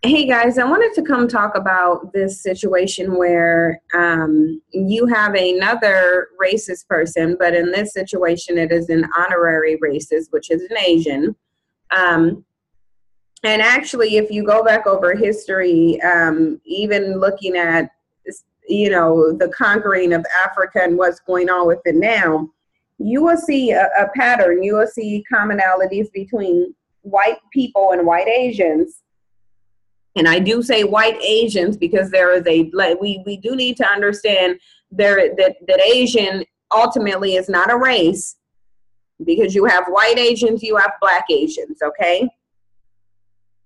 Hey guys, I wanted to come talk about this situation where you have another racist person, but in this situation it is an honorary racist, which is an Asian. Um, and actually, if you go back over history, even looking at, the conquering of Africa and what's going on with it now, you will see a pattern. You will see commonalities between white people and white Asians. And I do say white Asians because there is we do need to understand that Asian ultimately is not a race, because you have white Asians, you have black Asians, okay?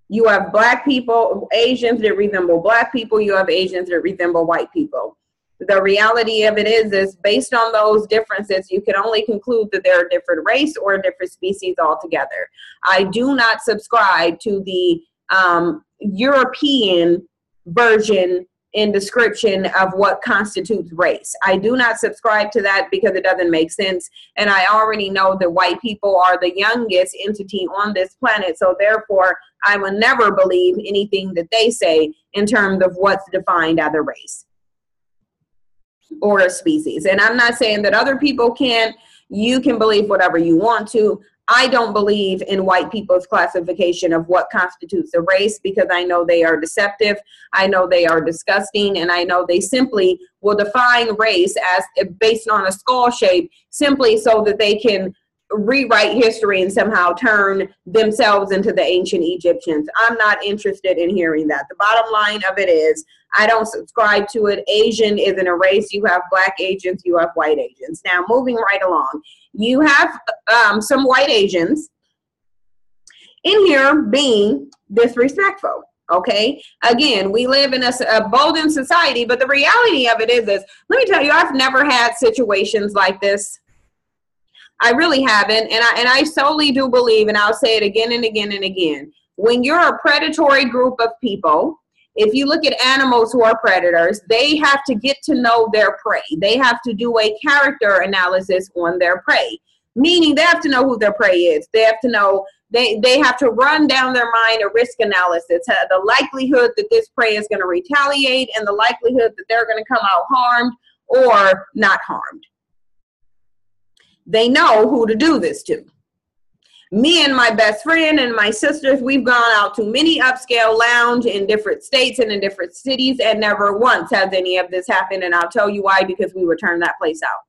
You have black people, Asians that resemble black people, you have Asians that resemble white people. The reality of it is based on those differences, you can only conclude that they're a different race or a different species altogether. I do not subscribe to the European version and description of what constitutes race. I do not subscribe to that because it doesn't make sense. And I already know that white people are the youngest entity on this planet. So therefore, I will never believe anything that they say in terms of what's defined as a race or a species. And I'm not saying that other people can't. You can believe whatever you want to. I don't believe in white people's classification of what constitutes a race, because I know they are deceptive, I know they are disgusting, and I know they simply will define race as based on a skull shape simply so that they can rewrite history and somehow turn themselves into the ancient Egyptians. I'm not interested in hearing that. The bottom line of it is I don't subscribe to it. Asian isn't a race. You have black Asians, you have white Asians. Now, moving right along, you have some white Asians in here being disrespectful. Okay, again, we live in a bolden society, but the reality of it is let me tell you, I've never had situations like this. I really haven't, and I solely do believe, and I'll say it again and again and again, when you're a predatory group of people, if you look at animals who are predators, they have to get to know their prey. They have to do a character analysis on their prey, meaning they have to know who their prey is. They have to know, they have to run down their mind a risk analysis, the likelihood that this prey is going to retaliate and the likelihood that they're going to come out harmed or not harmed. They know who to do this to. Me and my best friend and my sisters, we've gone out to many upscale lounge in different states and in different cities, and never once has any of this happened. And I'll tell you why, because we would turn that place out.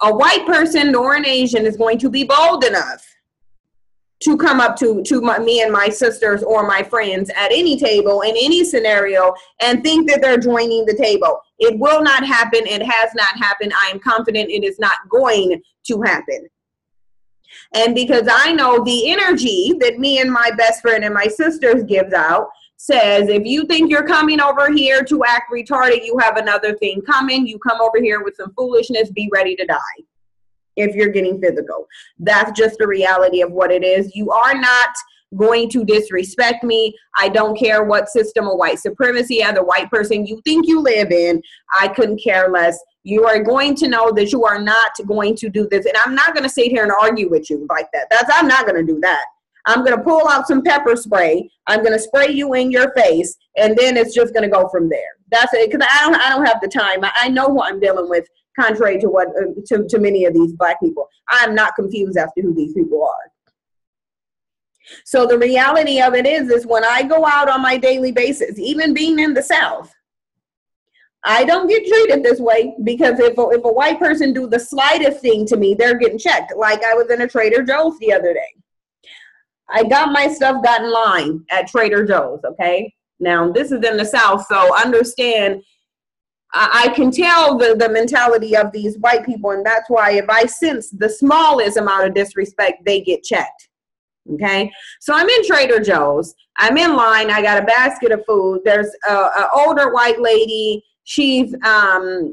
A white person or an Asian is going to be bold enough to come up to me and my sisters or my friends at any table in any scenario and think that they're joining the table. It will not happen. It has not happened. I am confident it is not going to happen. And because I know the energy that me and my best friend and my sisters gives out says, if you think you're coming over here to act retarded, you have another thing coming. You come over here with some foolishness, be ready to die if you're getting physical. That's just the reality of what it is. You are not going to disrespect me. I don't care what system of white supremacy as a white person you think you live in. I couldn't care less. You are going to know that you are not going to do this. And I'm not going to sit here and argue with you like that. I'm not going to do that. I'm going to pull out some pepper spray. I'm going to spray you in your face. And then it's just going to go from there. That's it. Because I don't have the time. I know who I'm dealing with, contrary to what to many of these black people. I'm not confused as to who these people are. So the reality of it is when I go out on my daily basis, even being in the South, I don't get treated this way, because if a white person do the slightest thing to me, they're getting checked. Like I was in a Trader Joe's the other day. I got my stuff got in line at Trader Joe's, okay? Now, this is in the South, so understand, I can tell the mentality of these white people, and that's why if I sense the smallest amount of disrespect, they get checked. Okay, so I'm in Trader Joe's. I'm in line. I got a basket of food. There's an older white lady. She's the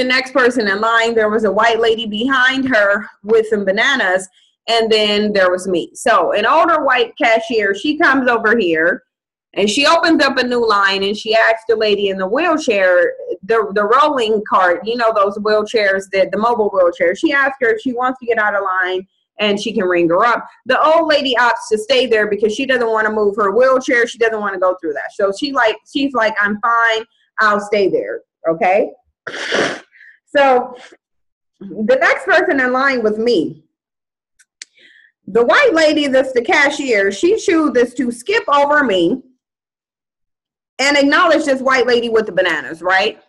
next person in line. There was a white lady behind her with some bananas, and then there was me. So an older white cashier, she comes over here, and she opens up a new line, and she asks the lady in the wheelchair, the rolling cart, you know, those wheelchairs, the mobile wheelchair. She asks her if she wants to get out of line and she can ring her up. The old lady opts to stay there because she doesn't want to move her wheelchair. She doesn't want to go through that. So she's like, I'm fine. I'll stay there. Okay. So the next person in line was me. The white lady that's the cashier, she chooses to skip over me and acknowledge this white lady with the bananas, right?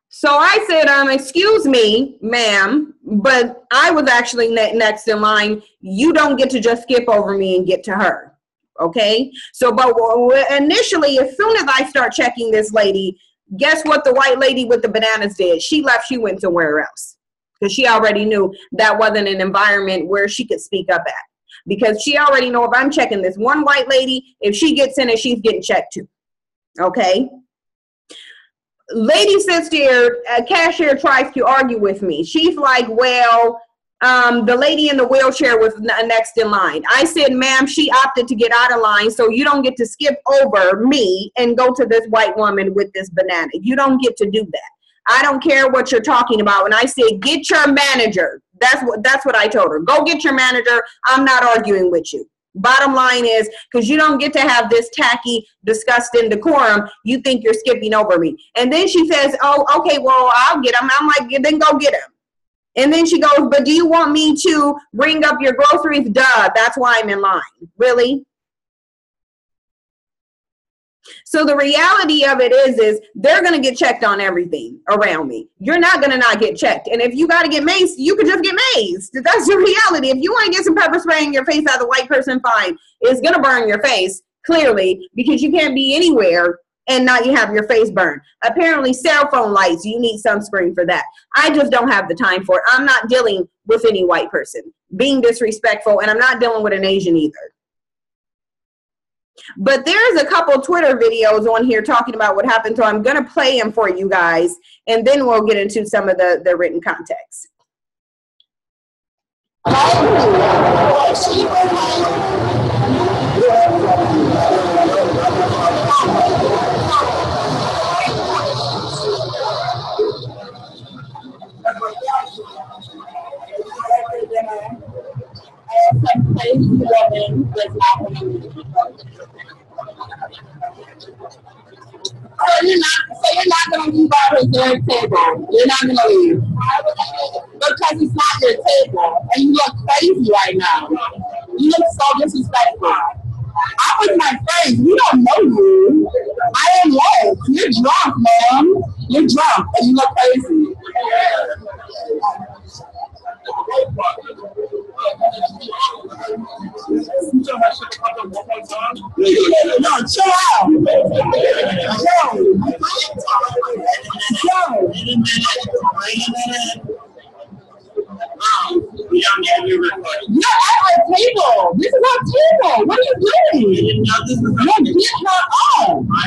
So I said, excuse me, ma'am, but I was actually next in line. You don't get to just skip over me and get to her, okay? So, but initially, as soon as I start checking this lady, guess what the white lady with the bananas did? She left, she went somewhere else because she already knew that wasn't an environment where she could speak up at. Because she already know if I'm checking this one white lady, if she gets in it, she's getting checked too, okay? Lady sits there, a cashier tries to argue with me. She's like, well, the lady in the wheelchair was next in line. I said, ma'am, she opted to get out of line, so you don't get to skip over me and go to this white woman with this banana. You don't get to do that. I don't care what you're talking about. And I said, get your manager. That's what I told her. Go get your manager. I'm not arguing with you. Bottom line is, because you don't get to have this tacky, disgusting decorum, you think you're skipping over me. And then she says, oh, okay, well, I'll get him. I'm like, then go get him. And then she goes, but do you want me to bring up your groceries? Duh, that's why I'm in line. Really? So the reality of it is they're going to get checked on everything around me. You're not going to not get checked. And if you got to get maced, you could just get maced. That's the reality. If you want to get some pepper spray in your face as a white person, fine. It's going to burn your face, clearly, because you can't be anywhere and not you have your face burned. Apparently, cell phone lights, you need sunscreen for that. I just don't have the time for it. I'm not dealing with any white person being disrespectful, and I'm not dealing with an Asian either. But there's a couple Twitter videos on here talking about what happened, so I'm going to play them for you guys, and then we'll get into some of the written context. So you're not going to leave out his their table. You're not going to leave. Because it's not your table. And you look crazy right now. You look so disrespectful. I was my friend. We don't know you. I am late. You're drunk, man. You're drunk and you look crazy. No, chill out. You're at our table. This is our table. What are you doing? You're getting her off. No,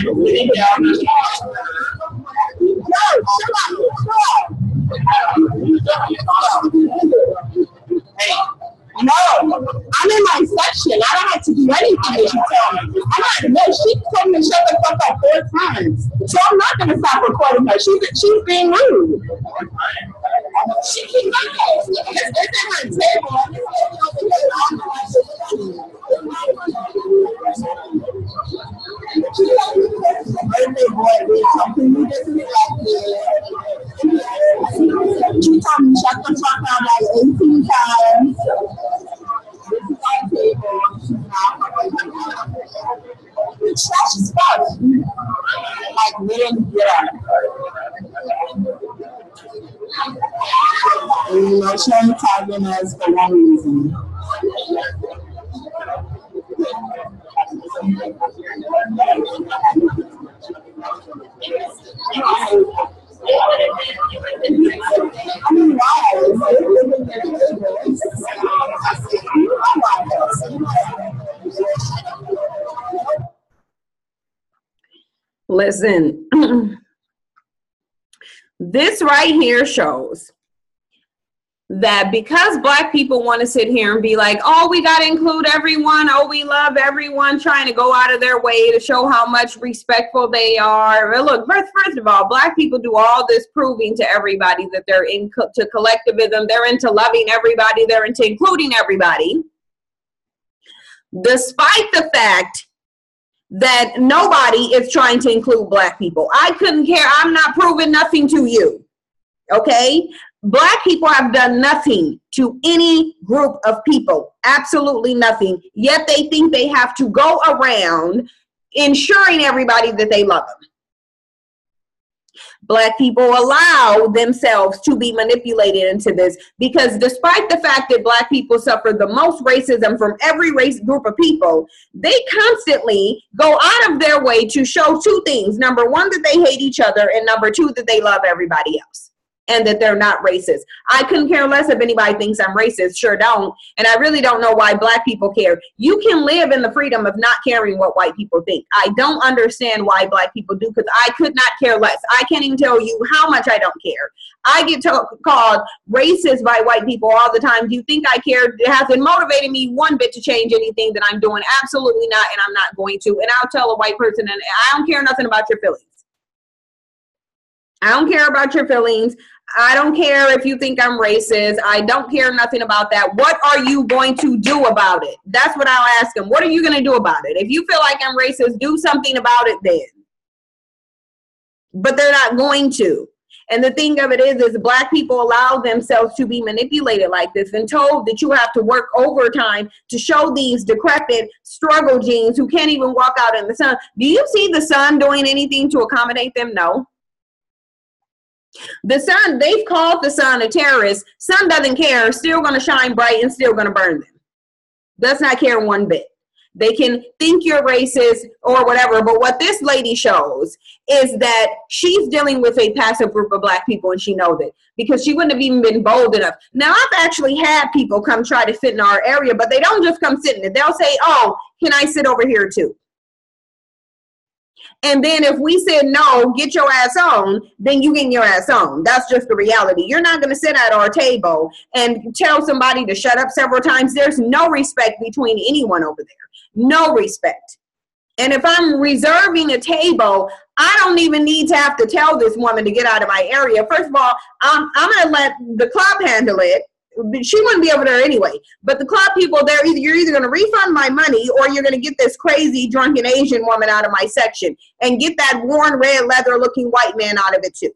chill out. Hey. No, I'm in my section. I don't have to do anything that you tell me. I'm not. No, she told me to shut the fuck up 4 times. So I'm not going to stop recording her. She's being rude. She can go. It's at my table. She told me shut the fuck up like 18 times. This is our table. It's trash as fuck. Like, literally, get up. You know, she only tagging us for one reason. I mean, Listen, this right here shows that because black people want to sit here and be like, oh, we got to include everyone, oh, we love everyone, trying to go out of their way to show how much respectful they are. But look, first of all, black people do all this proving to everybody that they're into collectivism, they're into loving everybody, they're into including everybody, despite the fact that nobody is trying to include black people. I couldn't care. I'm not proving nothing to you. Okay? Black people have done nothing to any group of people. Absolutely nothing. Yet they think they have to go around ensuring everybody that they love them. Black people allow themselves to be manipulated into this because despite the fact that black people suffer the most racism from every race group of people, they constantly go out of their way to show two things. Number one, that they hate each other, and number two, that they love everybody else and that they're not racist. I couldn't care less if anybody thinks I'm racist. Sure don't. And I really don't know why black people care. You can live in the freedom of not caring what white people think. I don't understand why black people do, because I could not care less. I can't even tell you how much I don't care. I get called racist by white people all the time. Do you think I care? It hasn't motivated me one bit to change anything that I'm doing. Absolutely not, and I'm not going to. And I'll tell a white person, and I don't care nothing about your feelings. I don't care about your feelings. I don't care if you think I'm racist. I don't care nothing about that. What are you going to do about it? That's what I'll ask them. What are you going to do about it? If you feel like I'm racist, do something about it then. But they're not going to. And the thing of it is black people allow themselves to be manipulated like this and told that you have to work overtime to show these decrepit struggle genes who can't even walk out in the sun. Do you see the sun doing anything to accommodate them? No. The sun, they've called the sun a terrorist. Sun doesn't care, still going to shine bright and still going to burn them. Does not care one bit. They can think you're racist or whatever, but what this lady shows is that she's dealing with a passive group of black people, and she knows it because she wouldn't have even been bold enough. Now, I've actually had people come try to sit in our area, but they don't just come sit in it. They'll say, oh, can I sit over here too? And then if we said, no, get your ass on, then you get your ass on. That's just the reality. You're not going to sit at our table and tell somebody to shut up several times. There's no respect between anyone over there. No respect. And if I'm reserving a table, I don't even need to have to tell this woman to get out of my area. First of all, I'm going to let the club handle it. She wouldn't be over there anyway. But the club people, you're either going to refund my money or you're going to get this crazy drunken Asian woman out of my section and get that worn red leather looking white man out of it too.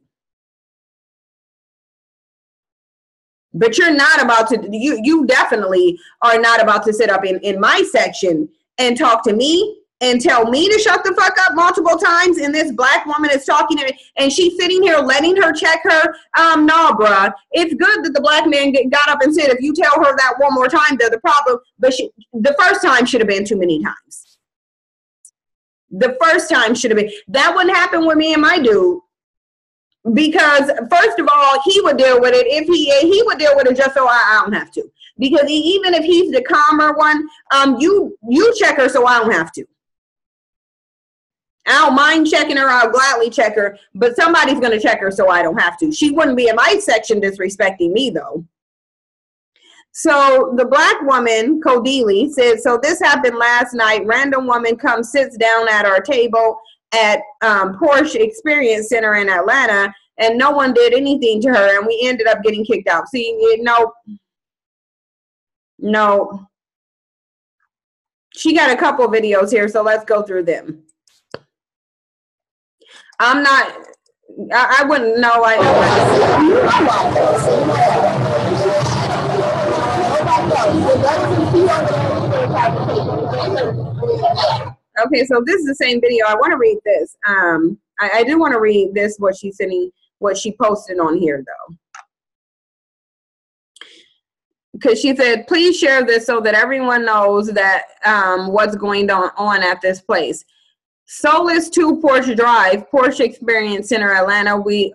But you're not about to, you definitely are not about to sit up in my section and talk to me and tell me to shut the fuck up multiple times, and this black woman is talking to me, and she's sitting here letting her check her. No, bruh. It's good that the black man got up and said, if you tell her that one more time, they're the problem. But the first time should have been too many times. The first time should have been. That wouldn't happen with me and my dude. Because, first of all, he would deal with it. If he would deal with it just so I don't have to. Because even if he's the calmer one, you check her so I don't have to. I don't mind checking her. I'll gladly check her, but somebody's going to check her so I don't have to. She wouldn't be in my section disrespecting me, though. So the black woman, Kodili, says, so this happened last night. Random woman comes, sits down at our table at Porsche Experience Center in Atlanta, and no one did anything to her, and we ended up getting kicked out. See, no. She got a couple videos here, so let's go through them. I'm not, I wouldn't know. I know. Okay, so this is the same video. I want to read this. I do want to read this, what she's sending, what she posted on here, though. Because she said, please share this so that everyone knows that what's going on at this place. Solace 2 Porsche Drive, Porsche Experience Center, Atlanta. We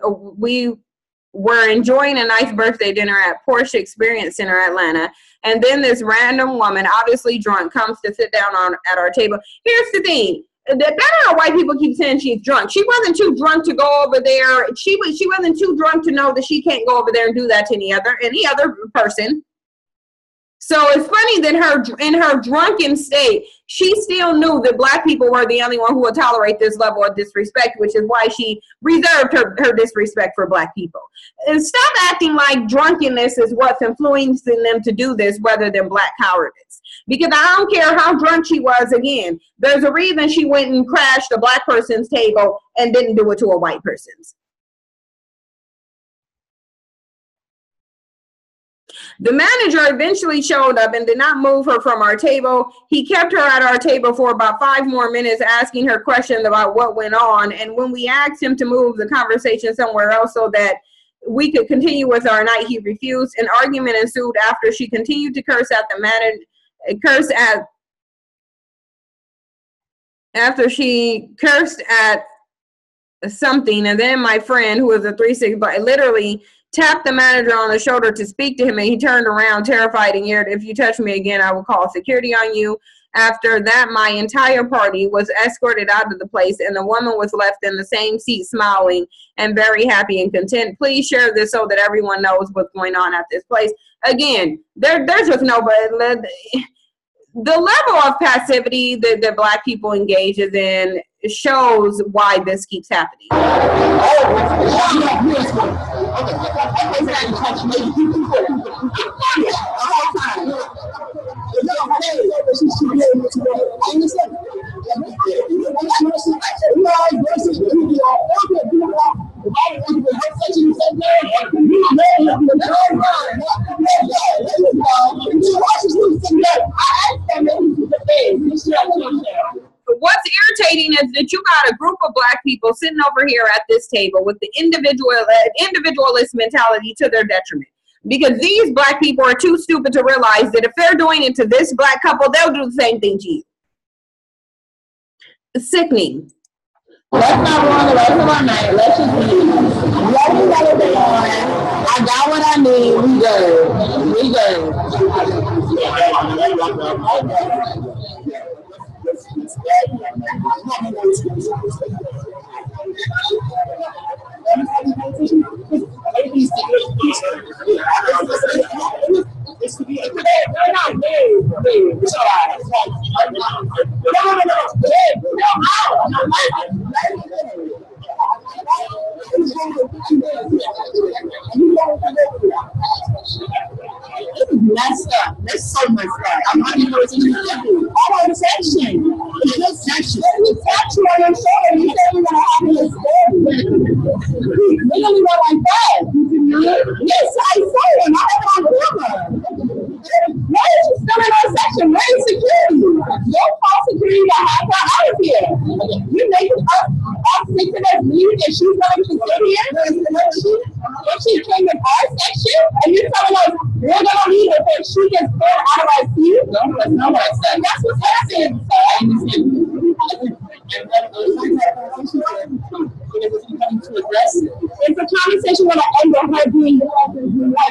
were enjoying a nice birthday dinner at Porsche Experience Center, Atlanta. And then this random woman, obviously drunk, comes to sit down at our table. Here's the thing. Better white people keep saying she's drunk. She wasn't too drunk to go over there. She wasn't too drunk to know that she can't go over there and do that to any other person. So it's funny that in her drunken state, she still knew that black people were the only one who would tolerate this level of disrespect, which is why she reserved her disrespect for black people. And stop acting like drunkenness is what's influencing them to do this rather than black cowardice. Because I don't care how drunk she was, again, there's a reason she went and crashed a black person's table and didn't do it to a white person's. The manager eventually showed up and did not move her from our table. He kept her at our table for about 5 more minutes, asking her questions about what went on. And when we asked him to move the conversation somewhere else so that we could continue with our night, he refused. An argument ensued after she continued to curse at the manager. After she cursed at something, and then my friend, who was a 3'6", but literally tapped the manager on the shoulder to speak to him, and he turned around terrified and yelled, "If you touch me again, I will call security on you." After that, my entire party was escorted out of the place, and the woman was left in the same seat smiling and very happy and content. Please share this so that everyone knows what's going on at this place. Again, there's just nobody. The level of passivity that black people engages in shows why this keeps happening. What's irritating is that you got a group of black people sitting over here at this table with the individualist mentality to their detriment. Because these black people are too stupid to realize that if they're doing it to this black couple, they'll do the same thing to you. It's sickening. Let's not ruin the rest of our night. Let's just leave. Let me know what's going on. I got what I need. We good. We good. This is messed up. That's so messed up. I'm not even know what to do. All on section. It's just section. It's section on your shoulder. You said you're going to have this story. They don't go like that. Yes, I saw him. I have it on camera. Why is you still in our section? Where is security? Don't call security to have her out of here. You make us think that that's weird that she's going to sit here when she came in our section and you're telling us we're going to leave her because she gets pulled out of our seat? That's not what I said. That's what's happening. It's a conversation where I end on her being like,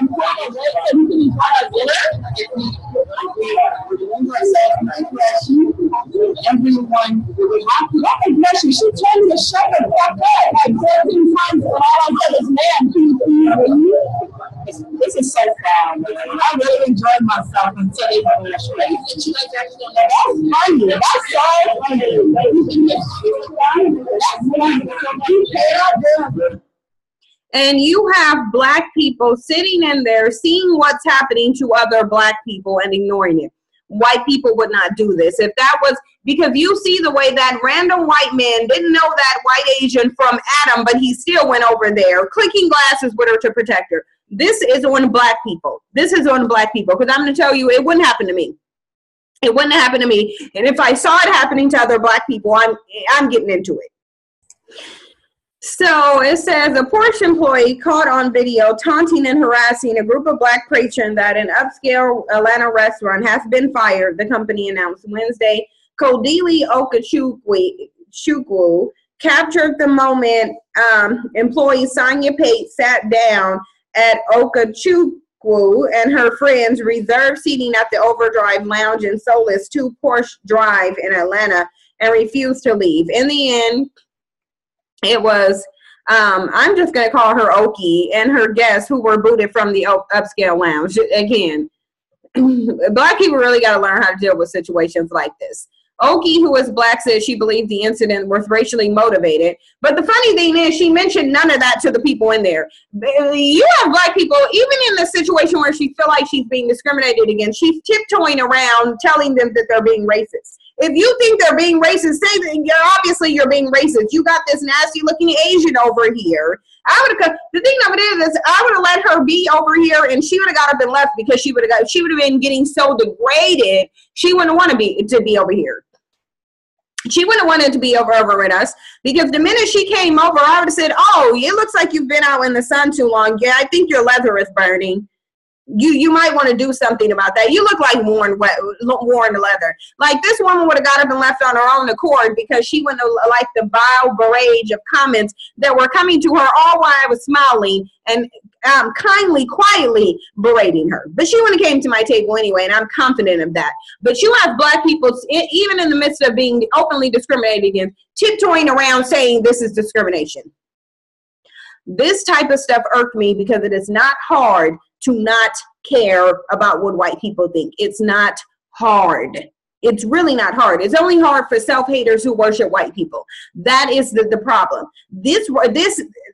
so we can enjoy our dinner. Everyone will have to bless you. She told me to shut the fuck up like 14 times, and all I said is, "Man, this is so fun. I really enjoyed myself until they were that's funny. That's so funny. That's funny. And you have black people sitting in there seeing what's happening to other black people and ignoring it. White people would not do this. If that was, because you see the way that random white man didn't know that white Asian from Adam, but he still went over there, clicking glasses with her to protect her. This is on black people. This is on black people. Because I'm going to tell you, it wouldn't happen to me. It wouldn't happen to me. And if I saw it happening to other black people, I'm getting into it. So it says a Porsche employee caught on video taunting and harassing a group of black patrons at an upscale Atlanta restaurant has been fired, the company announced Wednesday. Kodili Okechukwu captured the moment employee Sonia Pate sat down at Okechukwu and her friends reserved seating at the Overdrive Lounge in Solis 2 Porsche Drive in Atlanta and refused to leave. In the end, it was, I'm just going to call her Oki and her guests who were booted from the upscale lounge. Again, Black people really got to learn how to deal with situations like this. Oki, who is Black, said she believed the incident was racially motivated. But the funny thing is, she mentioned none of that to the people in there. You have Black people, even in the situation where she feel like she's being discriminated against, she's tiptoeing around telling them that they're being racist. If you think they're being racist, say that obviously you're being racist. You got this nasty looking Asian over here. The thing of it is I would have let her be over here and she would have got up and left, because she would have been getting so degraded. She wouldn't want to be over here. She wouldn't have wanted to be over with us, because the minute she came over, I would have said, oh, it looks like you've been out in the sun too long. Yeah, I think your leather is burning. You might want to do something about that. You look like worn leather. Like, this woman would have got up and left on her own accord, because she wouldn't have liked the vile barrage of comments that were coming to her all while I was smiling and kindly, quietly berating her. But she wouldn't have came to my table anyway, and I'm confident of that. But you have Black people, even in the midst of being openly discriminated against, tiptoeing around saying this is discrimination. This type of stuff irked me, because it is not hard to not care about what white people think. It's not hard. It's really not hard. It's only hard for self-haters who worship white people. That is the problem. This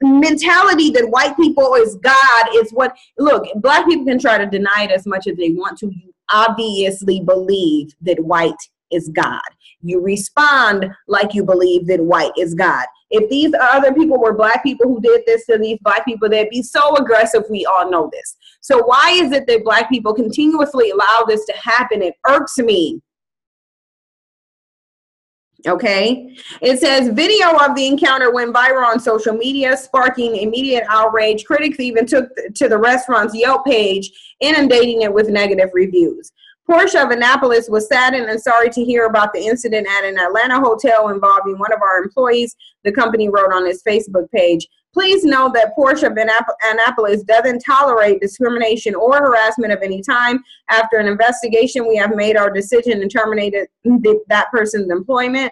mentality that white people is God is what, look, Black people can try to deny it as much as they want to. You obviously believe that white is God. You respond like you believe that white is God. If these other people were Black people who did this to these Black people, they'd be so aggressive. We all know this. So why is it that Black people continuously allow this to happen? It irks me. Okay. It says video of the encounter went viral on social media, sparking immediate outrage. Critics even took to the restaurant's Yelp page, inundating it with negative reviews. Portia of Annapolis was saddened and sorry to hear about the incident at an Atlanta hotel involving one of our employees, the company wrote on its Facebook page. Please know that Portia of Annapolis doesn't tolerate discrimination or harassment of any time. After an investigation, we have made our decision and terminated that person's employment.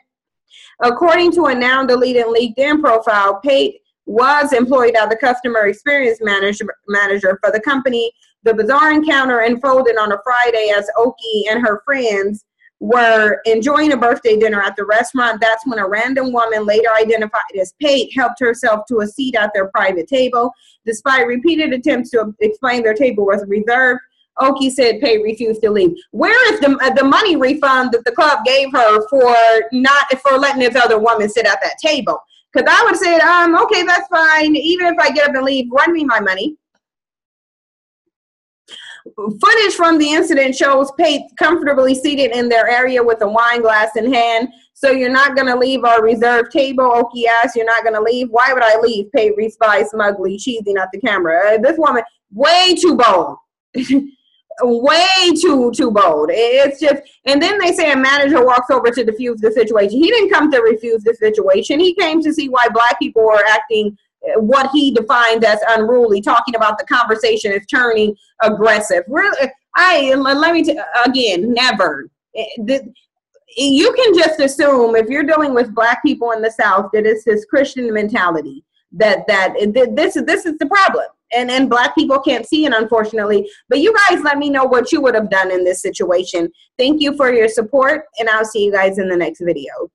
According to a now deleted LinkedIn profile, Pate was employed as the customer experience manager for the company. The bizarre encounter unfolded on a Friday as Oki and her friends were enjoying a birthday dinner at the restaurant. That's when a random woman, later identified as Pate, helped herself to a seat at their private table. Despite repeated attempts to explain their table was reserved, Oki said Pate refused to leave. Where is the money refund that the club gave her for letting this other woman sit at that table? Because I would have said, okay, that's fine. Even if I get up and leave, run me my money. Footage from the incident shows Pate comfortably seated in their area with a wine glass in hand. So you're not going to leave our reserved table? Oki asked. You're not going to leave? Why would I leave? Pate replied smugly, cheesing at the camera. This woman, way too bold. Way too bold. It's just, and then they say a manager walks over to defuse the situation. He didn't come to refuse the situation. He came to see why Black people were acting what he defined as unruly, talking about the conversation is turning aggressive. Let me again, never. You can just assume, if you're dealing with Black people in the South, that it's this Christian mentality that this is the problem. And Black people can't see it, unfortunately. But you guys let me know what you would have done in this situation. Thank you for your support, and I'll see you guys in the next video.